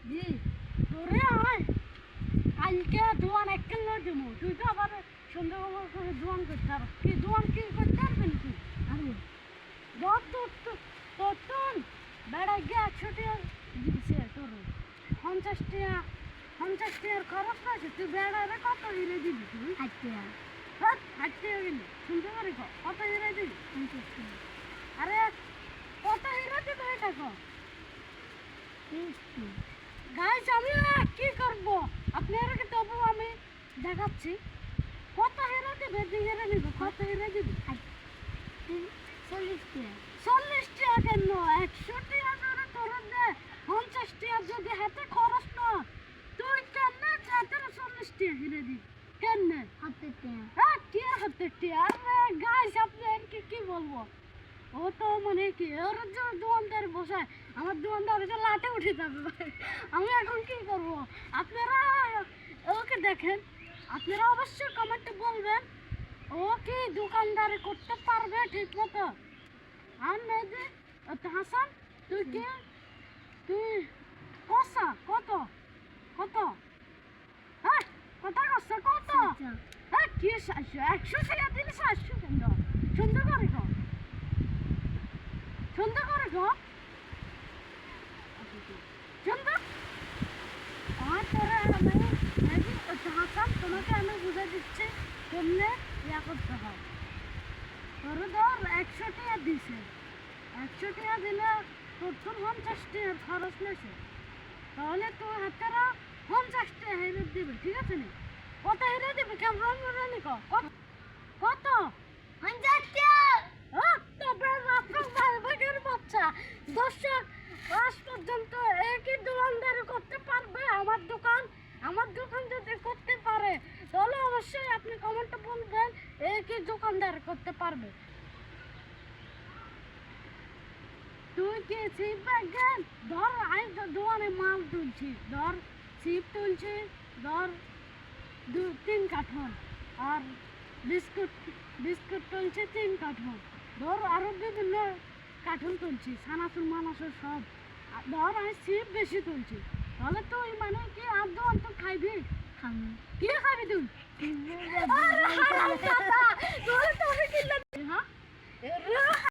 জি তোরে আয় কালকে দোয়ান একখান দেবো তুই তো আবার সন্ধ্যাবেলা করে দোয়ান করতে পারো কি দোয়ান কি করতে পারবেন তুই আরে তোর বেড়া গিয়ে 100 টাকা দিচ্ছে তোর 50 টাকার খরচ আছে তুই বেড়ারে কত হিরে দিবি তুই 60 টাকা 60 টাকা কিন্তু শুনতে পারি কত হিরে দিবি 50 টাকা আরে কত হিরে দিবি এটা কর গাইস আমি কি করব আপনাদেরকে তবু আমি দেখাচ্ছি কত হিরে দিবে দিকে দিব কত হিরে দিবি 40 টাকা কেন 100 টাকা ধরে তোর দে 50 টাকা যদি হাতে খরচ না তুই কেন হাতে 40 টাকা হিরে দিবি কেন হাতে টাকা হ্যাঁ কি হাতে টাকা আরে গাইস আপনাদেরকে কি বলবো ও তো মানে কি ওর যে দোকানদার বসায় আমার দোকানদার যে লাটে উঠে যাবে আমি এখন কি করব আপনারা ওকে দেখেন আপনারা অবশ্যই কমেন্টে বলবেন ও কি দোকানদারি করতে পারবে ঠিক মতো আর নাই যে হাসান তুই কি তুই কষা কত কত হ্যাঁ কত কষা কত হ্যাঁ কি 100 টাকা দিলে 700 কেন সুন্দর করে গো সুন্দর করে গো সুন্দর আর তোরা আমি হাসান তোমাকে আমি বুঝে দিচ্ছি কেমনে ইয়া করতে হয় তোর ধর 100 টাকা দিছে 100 টাকা দিলে তোর তো 50 টাকার খরচ নেছে তাহলে তোর হাতেরা 50 টাকা হেরে দিবে ঠিক আছে না কত হেরে দিবে কেমন মনে কত 50 টাকা তবে আপনার ভাইয়ের বাচ্চা দর্শক আজ পর্যন্ত একই দোকানদারি করতে পারবে আমার দোকান যদি করতে পারে তাহলে অবশ্যই আপনি কমেন্টে বলবেন একই দোকানদারি করতে পারবে তুই কি ছিপ ব্যাগেন ধর আই দোকানে মাল তুলছি ধর ছিপ তুলছি ধর 2-3 কাঠন আর বিস্কুট তুলছি 3 কাঠন ধর আরো বিভিন্ন কাঠন তুলছি সানাসুর মানাসুর সব ধর আমি ছিপ বেশি তুলছি তাহলে তুই মানে কি আর দোকান তো খাইবি কি খাবি তুই